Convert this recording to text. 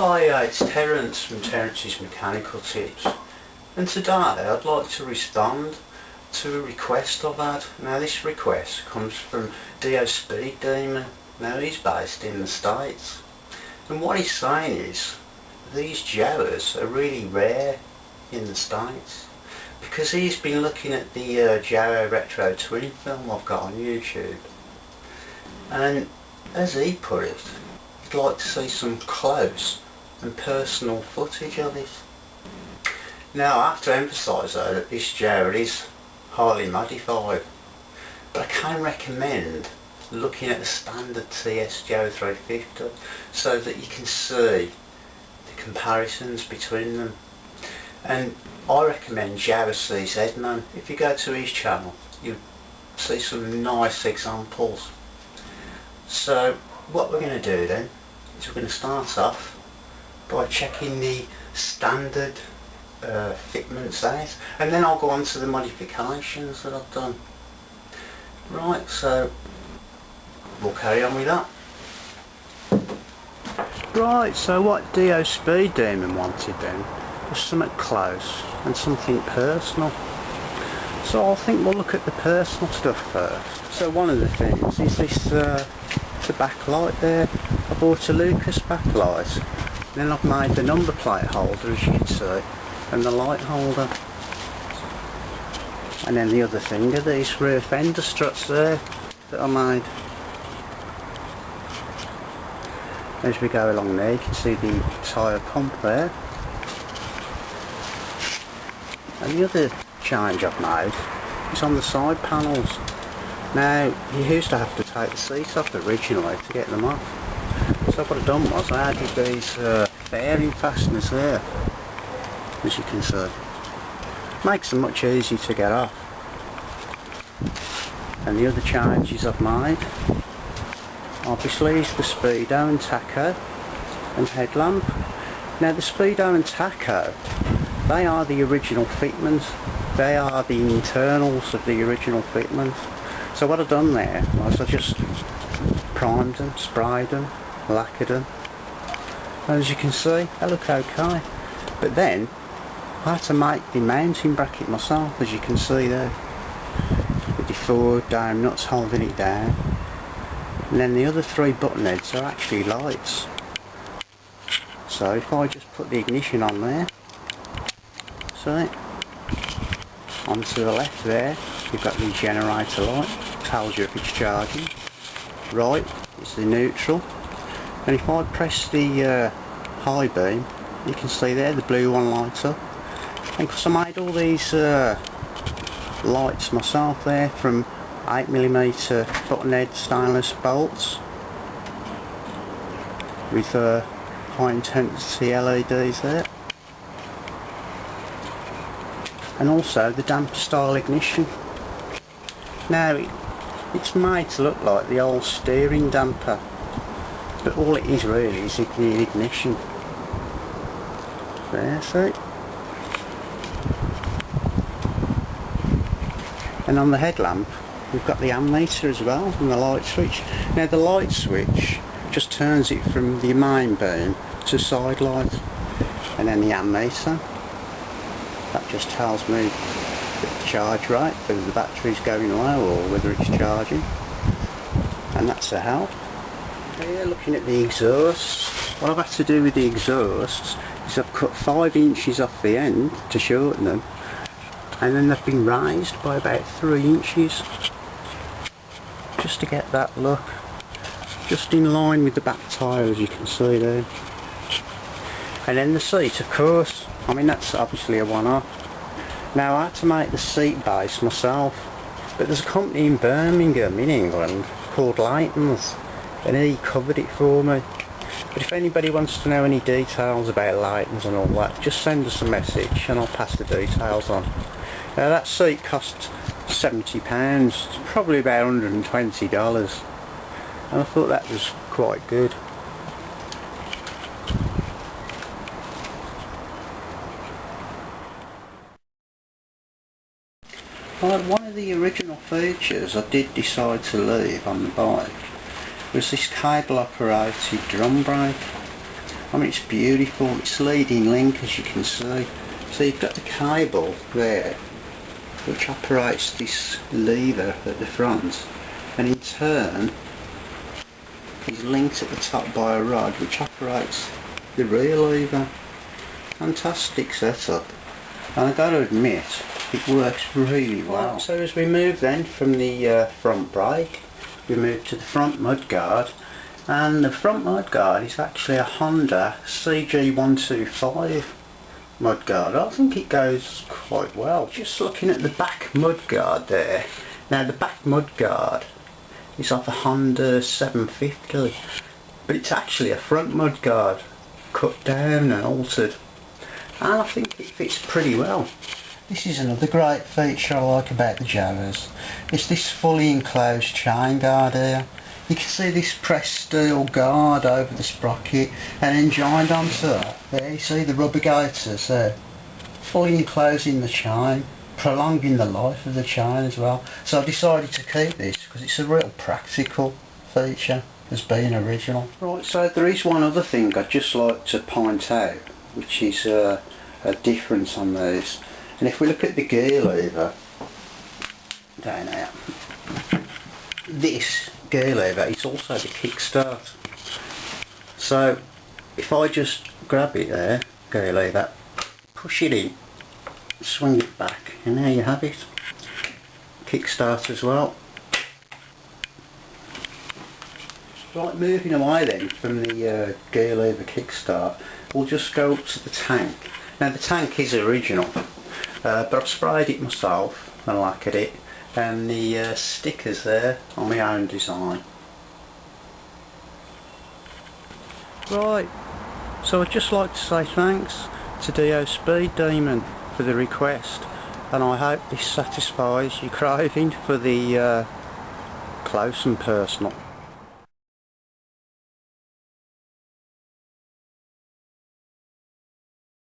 Hi, it's Terence from Terence's Mechanical Tips, and today I'd like to respond to a request I've had. Now this request comes from DO Speed Demon. Now he's based in the States, and what he's saying is these jawas are really rare in the States, because he's been looking at the Jawa retro twin film I've got on YouTube, and as he put it, he'd like to see some close and personal footage of it. Now I have to emphasise though that this Jawa is highly modified, but I can recommend looking at the standard TS Jawa 350 so that you can see the comparisons between them. And I recommend Jawa CZ Man. If you go to his channel you'll see some nice examples. So what we're going to do then is we're going to start off by checking the standard fitments out, and then I'll go on to the modifications that I've done. Right, so we'll carry on with that. Right, so what DO Speed Demon wanted then was something close and something personal. So I think we'll look at the personal stuff first. So one of the things is this the backlight there. I bought a Lucas backlight. Then I've made the number plate holder, as you can see, and the light holder. And then the other thing are these rear fender struts there that I made. As we go along there you can see the tyre pump there. And the other change I've made is on the side panels. Now you used to have to take the seats off originally to get them off. So what I've done was I added these bearing fasteners there, as you can see. Makes them much easier to get off. And the other changes I've made obviously is the speedo and tacho and headlamp. Now the speedo and tacho, they are the original fitments. They are the internals of the original fitments. So what I've done there was I just primed them, sprayed them, lacquered them, and as you can see they look okay. But then I had to make the mounting bracket myself, as you can see there, with the 4 down nuts holding it down, and then the other 3 button heads are actually lights. So if I just put the ignition on there, see, onto the left there you've got the generator light, tells you if it's charging. Right is the neutral, and if I press the high beam you can see there the blue one lights up. And because I made all these lights myself there from 8mm button head stainless bolts with high intensity LEDs there, and also the damper style ignition. Now it's made to look like the old steering damper, but all it is really is the ignition. There, see? And on the headlamp we've got the ammeter as well, and the light switch. Now the light switch just turns it from the main beam to side light, and then the ammeter, that just tells me the charge rate, whether the battery's going low or whether it's charging, and that's a help. Here looking at the exhausts, what I've had to do with the exhausts is I've cut 5 inches off the end to shorten them, and then they've been raised by about 3 inches just to get that look, just in line with the back tyre, as you can see there. And then the seat, of course, I mean that's obviously a one-off. Now I had to make the seat base myself, but there's a company in Birmingham in England called Leighton's, and he covered it for me. But if anybody wants to know any details about Leighton's and all that, just send us a message and I'll pass the details on. Now that seat cost £70, probably about $120, and I thought that was quite good. One of the original features I did decide to leave on the bike was this cable operated drum brake. I mean, it's beautiful. It's leading link, as you can see. So you've got the cable there, which operates this lever at the front, and in turn is linked at the top by a rod which operates the rear lever. Fantastic setup, and I've got to admit it works really well. So as we move then from the front brake, we move to the front mudguard, and the front mudguard is actually a Honda CG125 mudguard. I think it goes quite well. Just looking at the back mudguard there, now the back mudguard is off a Honda 750, but it's actually a front mudguard cut down and altered, and I think it fits pretty well. This is another great feature I like about the Jawas. It's this fully enclosed chain guard here. You can see this pressed steel guard over the sprocket and then joined onto it. There you see the rubber gaiters there, fully enclosing the chain, prolonging the life of the chain as well. So I decided to keep this because it's a real practical feature as being original. Right, so there is one other thing I'd just like to point out, which is a difference on these. And if we look at the gear lever down here, this gear lever is also the kickstart. So if I just grab it there, gear lever, push it in, swing it back, and there you have it. Kickstart as well. Right, moving away then from the gear lever kickstart, we'll just go up to the tank. Now the tank is original, but I've sprayed it myself and lacquered it, and the stickers there are my own design. Right, so I'd just like to say thanks to DO Speed Demon for the request, and I hope this satisfies your craving for the close and personal.